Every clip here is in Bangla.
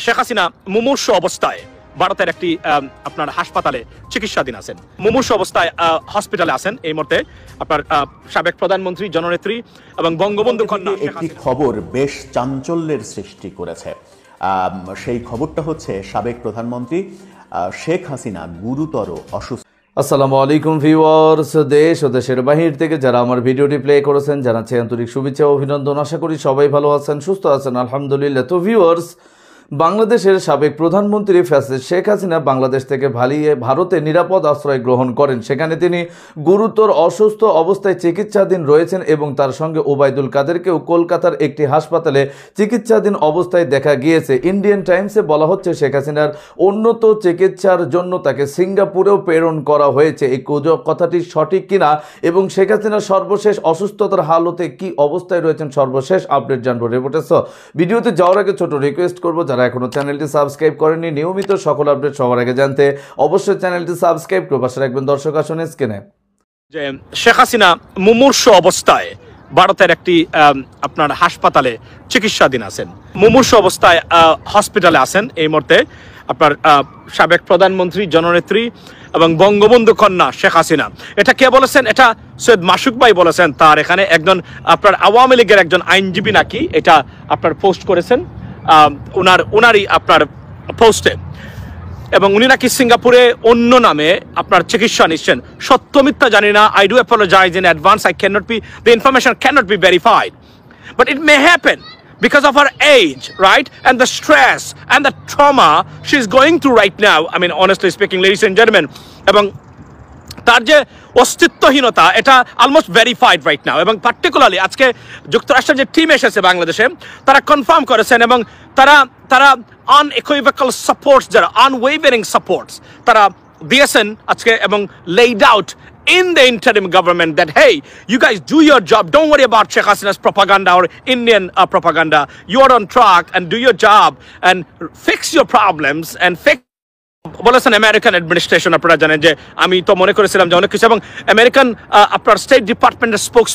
শেখ হাসিনা মুমূর্ষ অবস্থায় ভারতের একটি আপনার হাসপাতালে চিকিৎসাধীন আছেন। মুমূর্ষ অবস্থায় হসপিটালে আছেন এই মুহূর্তে আপনার সাবেক প্রধানমন্ত্রী জননেত্রী এবং বঙ্গবন্ধু কন্যা। একটি খবর বেশ চাঞ্চল্যের সৃষ্টি করেছে। সেই খবরটা হচ্ছে সাবেক প্রধানমন্ত্রী শেখ হাসিনা গুরুতর অসুস্থ। আসসালামু আলাইকুম ভিউয়ার্স, দেশ ও দেশের বাহির থেকে যারা আমার ভিডিওটি প্লে করেছেন জানাচ্ছি আন্তরিক শুভেচ্ছা ও অভিনন্দন। আশা করি সবাই ভালো আছেন, সুস্থ আছেন, আলহামদুলিল্লাহ। তো ভিউয়ার্স, বাংলাদেশের সাবেক প্রধানমন্ত্রী ফ্যাসিস্ট শেখ হাসিনা বাংলাদেশ থেকে পালিয়ে ভারতে নিরাপদ আশ্রয় গ্রহণ করেন। সেখানে তিনি গুরুতর অসুস্থ অবস্থায় চিকিৎসাধীন রয়েছেন এবং তার সঙ্গে ওবায়দুল কাদেরকেও কলকাতার একটি হাসপাতালে চিকিৎসাধীন অবস্থায় দেখা গিয়েছে। ইন্ডিয়ান টাইমসে বলা হচ্ছে শেখ হাসিনার উন্নত চিকিৎসার জন্য তাকে সিঙ্গাপুরেও প্রেরণ করা হয়েছে। এই কথাটি সঠিক কিনা এবং শেখ হাসিনার সর্বশেষ অসুস্থতার হালতে কি অবস্থায় রয়েছেন সর্বশেষ আপডেট জানবো রিপোর্টার্স। ভিডিওতে যাওয়ার আগে ছোট রিকোয়েস্ট করবো, যারা এখনো চ্যানেলটি সাবস্ক্রাইব করেননি নিয়মিত সকল আপডেট সবার আগে জানতে অবশ্যই চ্যানেলটি সাবস্ক্রাইব করে পাশে রাখবেন। দর্শক আসুন স্ক্রিনে। যে শেখ হাসিনা মুমূর্ষ অবস্থায় ভারতের একটি আপনার হাসপাতালে চিকিৎসাধীন আছেন। মুমূর্ষ অবস্থায় হসপিটালে আছেন এই মুহূর্তে আপনার সাবেক প্রধানমন্ত্রী জননেত্রী এবং বঙ্গবন্ধু কন্যা শেখ হাসিনা। এটা কে বলেছেন? এটা সৈয়দ মাসুক ভাই বলেছেন। তার এখানে একজন আপনার আওয়ামী লীগের একজন আইনজীবী নাকি এটা আপনার পোস্ট করেছেন উনারই আপনার পোস্টে, এবং উনি নাকি সিঙ্গাপুরে অন্য নামে আপনার চিকিৎসা নিচ্ছেন। সত্য মিথ্যা জানি না, I do apologise in advance. I cannot be, the information cannot be verified, but it may happen because of her age, right, and the stress and the trauma she's going through right now. I mean, honestly speaking, ladies and gentlemen, এবং তার যে অস্তিত্বহীনতা এটা অলমোস্ট ভেরিফাইড রাইট নাও। এবং পার্টিকুলারলি আজকে যুক্তরাষ্ট্রের যে টিম এসেছে বাংলাদেশে, তারা কনফার্ম করেছেন এবং তারা আনইকুইভোকাল সাপোর্টস, যারা আনওয়েভারিং সাপোর্টস তারা দিয়েছেন আজকে এবং laid out in the interim government that, hey, you guys do your job, don't worry about Sheikh Hasina's propaganda or Indian propaganda. You are on track and do your job and fix your problems and fix. বলেছেন আমেরিকান অ্যাডমিনিস্ট্রেশন, আপনারা জানেন যে আমি তো মনে করেছিলাম যে অনেক কিছু, এবং আমেরিকান আপনার স্টেট ডিপার্টমেন্টের স্পোক্স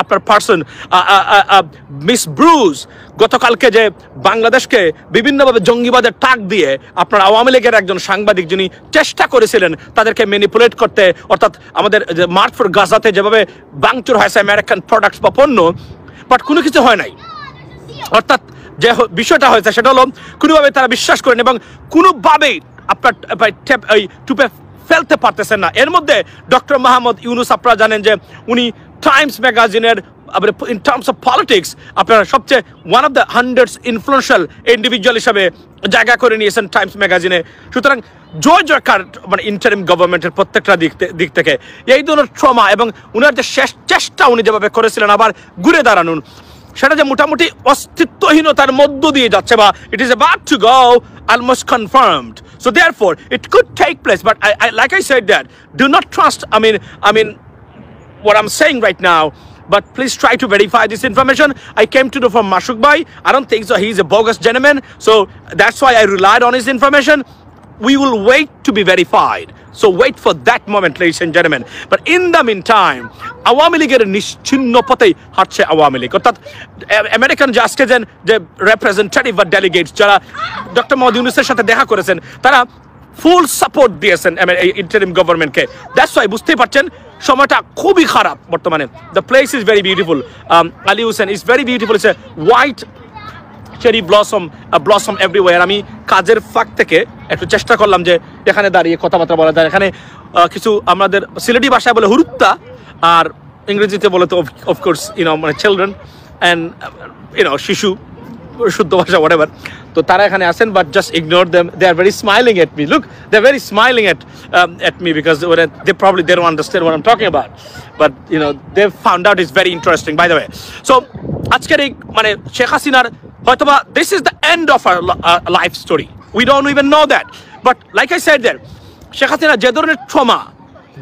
আপনার পার্সন মিস ব্রুজ গতকালকে যে বাংলাদেশকে বিভিন্নভাবে জঙ্গিবাদের টাক দিয়ে আপনার আওয়ামী লীগের একজন সাংবাদিক যিনি চেষ্টা করেছিলেন তাদেরকে ম্যানিপুলেট করতে, অর্থাৎ আমাদের মার্চ ফর গাজাতে যেভাবে ভাঙচুর হয়েছে আমেরিকান প্রোডাক্টস বা পণ্য, বাট কোনো কিছু হয় নাই। অর্থাৎ যে বিষয়টা হয়েছে সেটা হলো কোনোভাবে তারা বিশ্বাস করেন এবং কোনোভাবেই আপনার টুপে ফেলতে পারতেছেন না। এর মধ্যে ডক্টর মোহাম্মদ ইউনুস, আপনারা জানেন যে উনি টাইমস ম্যাগাজিনের ইন টার্মস অফ পলিটিক্স আপনারা সবচেয়ে one of the 100 influential individual হিসাবে জায়গা করে নিয়েছেন টাইমস ম্যাগাজিনে। সুতরাং জয়কার মানে ইন্টারিম গভর্নমেন্টের প্রত্যেকটা দিক থেকে এই ধরনের ট্রমা এবং উনার যে শেষ চেষ্টা উনি যেভাবে করেছিলেন আবার ঘুরে দাঁড়ানোর, সেটা যে মোটামুটি অস্তিত্বহীনতার মধ্য দিয়ে যাচ্ছে বা it is about to go almost confirmed. So therefore it could take place, but I like I said that do not trust I mean what I'm saying right now, but please try to verify this information. I came to know from Mashuk Bhai. I don't think so he's a bogus gentleman, so that's why I relied on his information. We will wait to be verified, so wait for that moment, ladies and gentlemen. But in the meantime, Awami লীগের নিশ্চিহ্ন পথেই হাঁটছে আওয়ামী লীগ, অর্থাৎ আমেরিকান যে আজকে যে রিপ্রেজেন্টেটিভ বা ডেলিগেটস যারা ডক্টর মোহাম্মদ ইউনুসের সাথে দেখা করেছেন, তারা ফুল সাপোর্ট দিয়েছেন ইন্টারিম গভর্নমেন্টকে। দ্যাটস ওয়াই বুঝতেই পারছেন সময়টা খুবই খারাপ বর্তমানে। The place is very beautiful, Ali Hossain is very beautiful, it's a white cherry blossom everywhere. আমি কাজের ফাঁক থেকে একটু চেষ্টা করলাম যে এখানে দাঁড়িয়ে কথাবার্তা বলা যায়। এখানে কিছু আমাদের সিলেটি ভাষায় বলে হুরুত্তা, আর ইংরেজিতে বলে তো অফকোর্স মানে চিলড্রেন অ্যান্ড শিশু, শুদ্ধ ভাষা হোয়াটএভার। তো তারা এখানে আসেন, but just ignore them, they are very smiling at me. Look, they are very smiling at me because they probably don't understand what I'm talking about, but they found out it's very interesting by the way. So আজকের এই মানে শেখ হাসিনার হয়তোবা this is the end of our life story, we don't even know that, but like I said there, Sheikh Hasina যে ধরনের ট্রমা,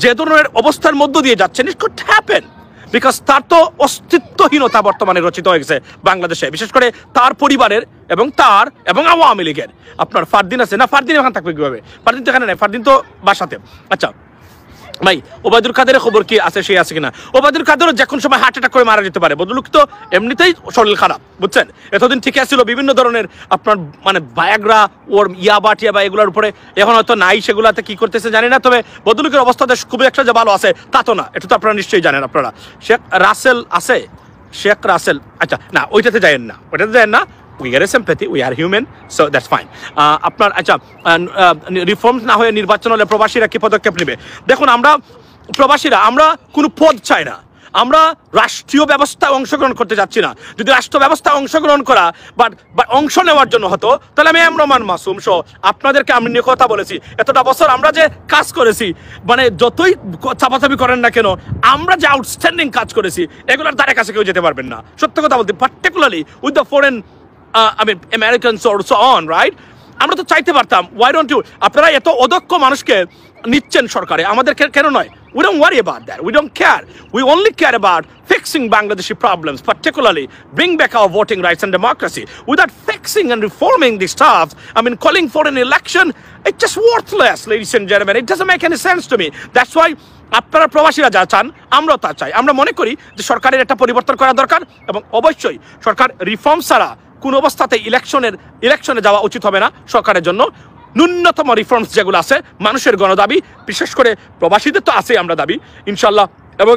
যে ধরনের অবস্থার মধ্য দিয়ে যাচ্ছেন, it could happen বিকজ তার তো অস্তিত্বহীনতা বর্তমানে রচিত হয়ে গেছে বাংলাদেশে, বিশেষ করে তার পরিবারের এবং আওয়ামী লীগের। আপনার ফারদিন আছে না, ফারদিন এখানে থাকবে কিভাবে? ফারদিন তো এখানে নেই, ফারদিন তো বাসাতে। আচ্ছা, ভাই ওবায়দুল কাদেরের খবর কি আছে, সে আছে কিনা? ওবায়দুল কাদেরও যে কোনো সময় হার্ট অ্যাটাক করে মারা যেতে পারে। ভদ্রলোক তো এমনিতেই শরীর খারাপ, বুঝছেন? এতদিন ঠিক ছিল, বিভিন্ন ধরনের আপনার মানে বায়াগ্রা ওর ইয়াবা টিয়াবা এগুলোর উপরে এখন হয়তো নাই, সেগুলাতে কি করতেছে জানি না। তবে ভদ্রলোকের অবস্থা খুবই একটা যে ভালো আছে তা তো না, এটা তো আপনারা নিশ্চয়ই জানেন। আপনারা শেখ রাসেল আছে, শেখ রাসেল, আচ্ছা না ওইটাতে যায়েন না, ওইটাতে যায়েন না। We get a sympathy, we are human, so that's fine. আপনার আচ্ছা রিফর্ম না হয়ে নির্বাচন হলে প্রবাসীরা কি পদক্ষেপ নেবে? দেখুন, আমরা প্রবাসীরা আমরা কোনো পদ চাই না, আমরা রাষ্ট্রীয় ব্যবস্থায় অংশগ্রহণ করতে যাচ্ছি না। যদি রাষ্ট্র ব্যবস্থায় অংশগ্রহণ করা বা অংশ নেওয়ার জন্য হতো, তাহলে আমি রহমান মাসুম সহ আপনাদেরকে আমি নিয়ে কথা বলেছি। এতটা বছর আমরা যে কাজ করেছি, মানে যতই চাপাচাপি করেন না কেন, আমরা যে আউটস্ট্যান্ডিং কাজ করেছি এগুলোর দ্বারে কাছে কেউ যেতে পারবেন না। সত্য কথা বলতে, particularly with the foreign Americans or so on, right? আমরা তো চাইতে পারতাম, why don't you? আপনারা এত অদক্ষ মানুষকে নিচ্ছেন সরকারে, আমাদের কেন নয়? We don't worry about that. We don't care. We only care about fixing Bangladeshi problems, particularly bring back our voting rights and democracy. Without fixing and reforming the stuff, calling for an election, it's just worthless, ladies and gentlemen. It doesn't make any sense to me. That's why আপনারা প্রবাসীরা যা চান আমরাও তা চাই। আমরা মনে করি যে সরকারের একটা পরিবর্তন করা দরকার, এবং অবশ্যই সরকার রিফর্ম ছাড়া কোন অবস্থাতে ইলেকশনে যাওয়া উচিত হবে না সরকারের জন্য। ন্যূনতম রিফর্মস যেগুলো আছে, মানুষের গণদাবি, বিশেষ করে প্রবাসীদের তো আছে আমরা দাবি ইনশাল্লাহ, এবং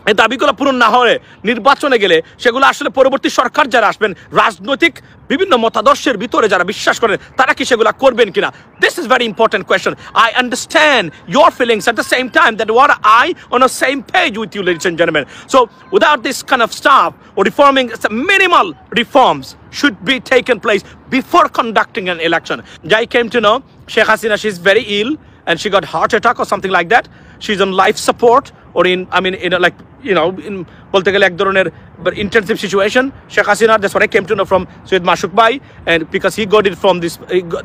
এই দাবিগুলো পূরণ না হলে নির্বাচনে গেলে সেগুলো আসলে পরবর্তী সরকার যারা আসবেন, রাজনৈতিক বিভিন্ন মতাদর্শের ভিতরে যারা বিশ্বাস করেন, তারা কি সেগুলো করবেন কিনা? This is very important question. I understand your feelings at the same time that were I on the same page with you, ladies and gentleman. So without this kind of stuff or reforming, minimal reforms should be taken place before conducting an election. I came to know Sheikh Hasina, she's very ill and she got heart attack or something like that. She's on life support or in in bolte gele ek dhoroner intensive situation. Sheikh Hasina, that's what I came to know from Syed Mashuk Bhai, and because he got it from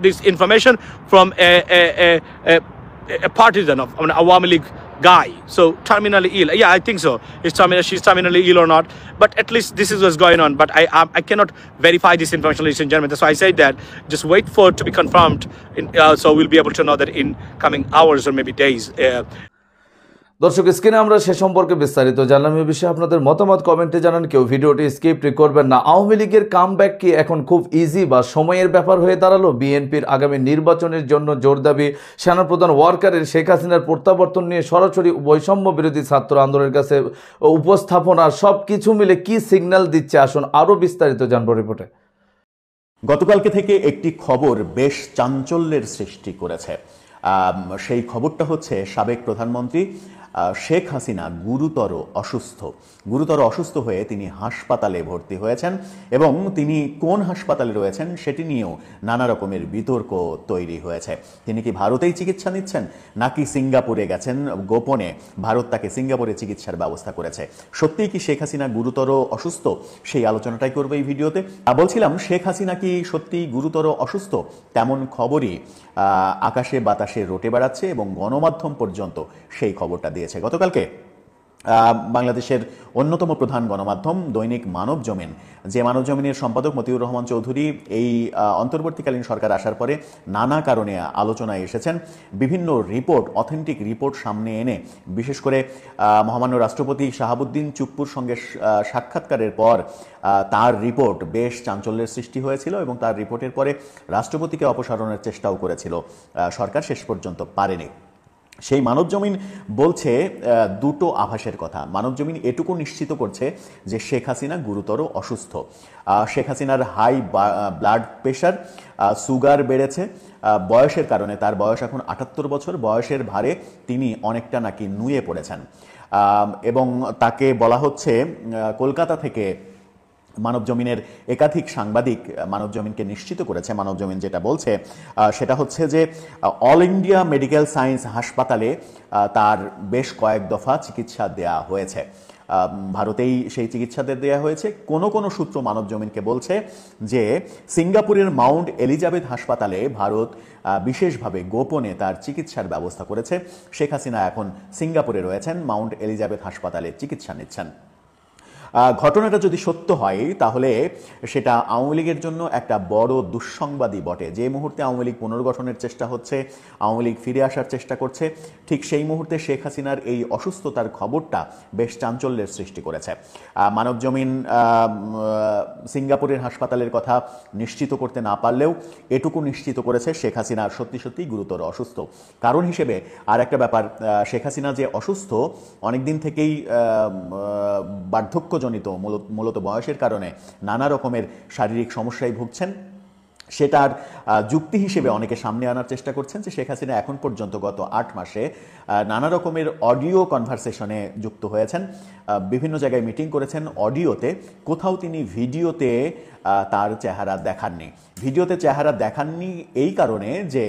this information from a partisan of Awami League guy, so terminally ill. Yeah, I think so. She's terminally ill or not, but at least this is what's going on. But I cannot verify this information, ladies and gentlemen. That's why I said that just wait for it to be confirmed, so we'll be able to know that in coming hours or maybe days. দর্শক, স্ক্রিনে আমরা সে সম্পর্কে বিস্তারিত জানলাম। এই বিষয়ে আপনাদের মতামত কমেন্টে জানান, কেউ ভিডিওটি স্কিপ করবেন না। আওয়ামী লীগের কামব্যাক কি এখন খুব ইজি বা সময়ের ব্যাপার হয়ে দাঁড়ালো? বিএনপির আগামী নির্বাচনের জন্য জোর দাবি। সেনাপ্রধান ওয়ার্কারের শেখ হাসিনার প্রত্যাবর্তন নিয়ে সরাসরি বৈষম্য বিরোধী ছাত্র আন্দোলনের কাছে উপস্থাপনা, সব কিছু মিলে কি সিগন্যাল দিচ্ছে? আসুন আরও বিস্তারিত জানবো রিপোর্টে। গতকালকে থেকে একটি খবর বেশ চাঞ্চল্যের সৃষ্টি করেছে। সেই খবরটা হচ্ছে সাবেক প্রধানমন্ত্রী শেখ হাসিনা গুরুতর অসুস্থ হয়ে তিনি হাসপাতালে ভর্তি হয়েছেন, এবং তিনি কোন হাসপাতালে রয়েছেন সেটি নিয়েও নানা রকমের বিতর্ক তৈরি হয়েছে। তিনি কি ভারতেই চিকিৎসা নিচ্ছেন নাকি সিঙ্গাপুরে গেছেন গোপনে? ভারত তাকে সিঙ্গাপুরে চিকিৎসার ব্যবস্থা করেছে। সত্যিই কি শেখ হাসিনা গুরুতর অসুস্থ? সেই আলোচনাটাই করবো এই ভিডিওতে। বলছিলাম, শেখ হাসিনা কি সত্যিই গুরুতর অসুস্থ? তেমন খবরই আকাশে বাতাসে রটে বেড়াচ্ছে, এবং গণমাধ্যম পর্যন্ত সেই খবরটা দিয়েছে। গতকালকে বাংলাদেশের অন্যতম প্রধান গণমাধ্যম দৈনিক মানবজমিন, যে মানবজমিনের সম্পাদক মতিউর রহমান চৌধুরী এই অন্তর্বর্তীকালীন সরকার আসার পরে নানা কারণে আলোচনায় এসেছেন, বিভিন্ন রিপোর্ট, অথেন্টিক রিপোর্ট সামনে এনে, বিশেষ করে মহামান্য রাষ্ট্রপতি শাহাবুদ্দিন চুপ্পুর সঙ্গে সাক্ষাৎকারের পর তার রিপোর্ট বেশ চাঞ্চল্যের সৃষ্টি হয়েছিল, এবং তার রিপোর্টের পরে রাষ্ট্রপতিকে অপসারণের চেষ্টাও করেছিল সরকার, শেষ পর্যন্ত পারেনি। সেই মানবজমিন বলছে দুটো আভাসের কথা। মানবজমিন এটুকু নিশ্চিত করছে যে শেখ হাসিনা গুরুতর অসুস্থ। শেখ হাসিনার হাই ব্লাড প্রেশার, সুগার বেড়েছে বয়সের কারণে। তার বয়স এখন ৭৮ বছর। বয়সের ভারে তিনি অনেকটা নাকি নুয়ে পড়েছেন, এবং তাকে বলা হচ্ছে কলকাতা থেকে মানবজমিনের একাধিক সাংবাদিক মানবজমিনকে নিশ্চিত করেছে। মানবজমিন যেটা বলছে সেটা হচ্ছে যে অল ইন্ডিয়া মেডিকেল সায়েন্স হাসপাতালে তার বেশ কয়েক দফা চিকিৎসা দেয়া হয়েছে। ভারতেই সেই চিকিৎসাদের দেওয়া হয়েছে। কোনো সূত্র মানবজমিনকে বলছে যে সিঙ্গাপুরের মাউন্ট এলিজাবেথ হাসপাতালে ভারত বিশেষভাবে গোপনে তার চিকিৎসার ব্যবস্থা করেছে। শেখ হাসিনা এখন সিঙ্গাপুরে রয়েছেন, মাউন্ট এলিজাবেথ হাসপাতালে চিকিৎসা নিচ্ছেন। ঘটনাটা যদি সত্য হয় তাহলে সেটা আওয়ামী লীগের জন্য একটা বড় দুঃসংবাদই বটে। যে মুহূর্তে আওয়ামী লীগ পুনর্গঠনের চেষ্টা হচ্ছে, আওয়ামী লীগ ফিরে আসার চেষ্টা করছে, ঠিক সেই মুহূর্তে শেখ হাসিনার এই অসুস্থতার খবরটা বেশ চাঞ্চল্যের সৃষ্টি করেছে। মানবজমিন সিঙ্গাপুরের হাসপাতালের কথা নিশ্চিত করতে না পারলেও এটুকু নিশ্চিত করেছে শেখ হাসিনা সত্যি সত্যি গুরুতর অসুস্থ। কারণ হিসেবে আর একটা ব্যাপার, শেখ হাসিনা যে অসুস্থ অনেকদিন থেকেই বার্ধক্যজনিত, মূলত বয়সের কারণে নানা রকমের শারীরিক সমস্যায় ভুগছেন, সেটার যুক্তি হিসেবে অনেকে সামনে আনার চেষ্টা করছেন যে শেখ হাসিনা এখন পর্যন্ত গত 8 মাসে নানা রকমের অডিও কনভারসেশনে যুক্ত হয়েছেন, বিভিন্ন জায়গায় মিটিং করেছেন অডিওতে, কোথাও তিনি ভিডিওতে তার চেহারা দেখাননি। ভিডিওতে চেহারা দেখাননি এই কারণে যে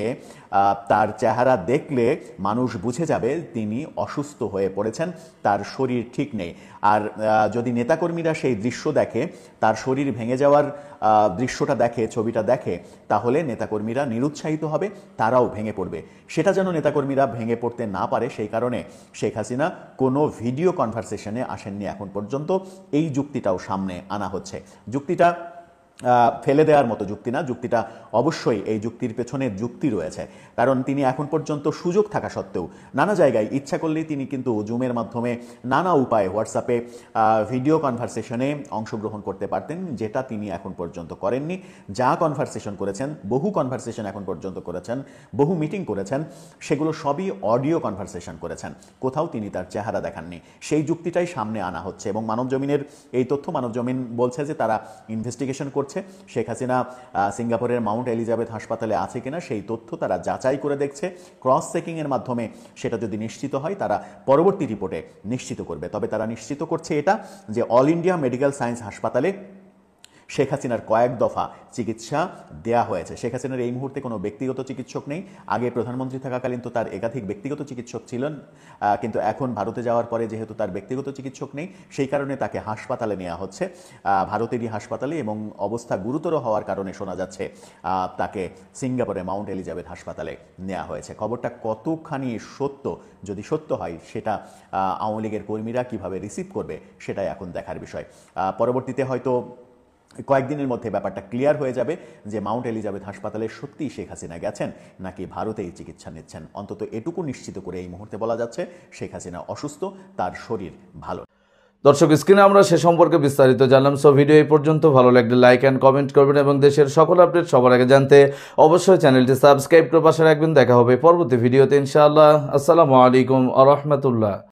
তার চেহারা দেখলে মানুষ বুঝে যাবে তিনি অসুস্থ হয়ে পড়েছেন, তার শরীর ঠিক নেই। আর যদি নেতাকর্মীরা সেই দৃশ্য দেখে, তার শরীর ভেঙে যাওয়ার দৃশ্যটা দেখে, ছবিটা দেখে, তাহলে নেতাকর্মীরা নিরুৎসাহিত হবে, তারাও ভেঙে পড়বে। সেটা যেন নেতাকর্মীরা ভেঙে পড়তে না পারে সেই কারণে শেখ হাসিনা কোনো ভিডিও কনভারসেশনে আসেননি এখন পর্যন্ত। এই যুক্তিটাও সামনে আনা হচ্ছে। যুক্তিটা ফেলে দেওয়ার মতো যুক্তি না, যুক্তিটা অবশ্যই এই যুক্তির পেছনে যুক্তি রয়েছে। কারণ তিনি এখন পর্যন্ত সুযোগ থাকা সত্ত্বেও নানা জায়গায় ইচ্ছা করলেই তিনি কিন্তু জুমের মাধ্যমে নানা উপায়ে হোয়াটসঅ্যাপে ভিডিও কনভারসেশনে অংশগ্রহণ করতে পারতেন, যেটা তিনি এখন পর্যন্ত করেননি। যা কনভারসেশন করেছেন, বহু কনভারসেশন এখন পর্যন্ত করেছেন, বহু মিটিং করেছেন, সেগুলো সবই অডিও কনভারসেশন করেছেন, কোথাও তিনি তার চেহারা দেখাননি। সেই যুক্তিটাই সামনে আনা হচ্ছে এবং মানবজমিনের এই তথ্য, মানবজমিন বলছে যে তারা ইনভেস্টিগেশন করছে শেখ হাসিনা সিঙ্গাপুরের মাউন্ট এলিজাবেথ হাসপাতালে আছে কিনা সেই তথ্য তারা যাচাই করে দেখছে। ক্রস চেকিং এর মাধ্যমে সেটা যদি নিশ্চিত হয় তারা পরবর্তী রিপোর্টে নিশ্চিত করবে। তবে তারা নিশ্চিত করছে এটা যে অল ইন্ডিয়া মেডিকেল সায়েন্স হাসপাতালে শেখ হাসিনার কয়েক দফা চিকিৎসা দেয়া হয়েছে। শেখ হাসিনার এই মুহূর্তে কোনো ব্যক্তিগত চিকিৎসক নেই। আগে প্রধানমন্ত্রী থাকাকালীন তো তার একাধিক ব্যক্তিগত চিকিৎসক ছিলেন, কিন্তু এখন ভারতে যাওয়ার পরে যেহেতু তার ব্যক্তিগত চিকিৎসক নেই, সেই কারণে তাকে হাসপাতালে নেওয়া হচ্ছে, ভারতেরই হাসপাতালে, এবং অবস্থা গুরুতর হওয়ার কারণে শোনা যাচ্ছে তাকে সিঙ্গাপুরে মাউন্ট এলিজাবেথ হাসপাতালে নেওয়া হয়েছে। খবরটা কতখানি সত্য, যদি সত্য হয় সেটা আওয়ামী লীগের কর্মীরা কীভাবে রিসিভ করবে সেটাই এখন দেখার বিষয়। পরবর্তীতে হয়তো কয়েকদিনের মধ্যে ব্যাপারটা ক্লিয়ার হয়ে যাবে যে মাউন্ট এলিজাবেথ হাসপাতালে সত্যিই শেখ হাসিনা গেছেন নাকি ভারতেই চিকিৎসা নিচ্ছেন। অন্তত এটুকু নিশ্চিত করে এই মুহূর্তে বলা যাচ্ছে শেখ হাসিনা অসুস্থ, তার শরীর ভালো। দর্শক, স্ক্রিনে আমরা সে সম্পর্কে বিস্তারিত জানলাম। সো ভিডিও এই পর্যন্ত। ভালো লাগলে লাইক অ্যান্ড কমেন্ট করবেন এবং দেশের সকল আপডেট সবার আগে জানতে অবশ্যই চ্যানেলটি সাবস্ক্রাইব করে পাশে রাখবেন। দেখা হবে পরবর্তী ভিডিওতে ইনশাআল্লাহ। আসসালামু আলাইকুম ওয়া রাহমাতুল্লাহ।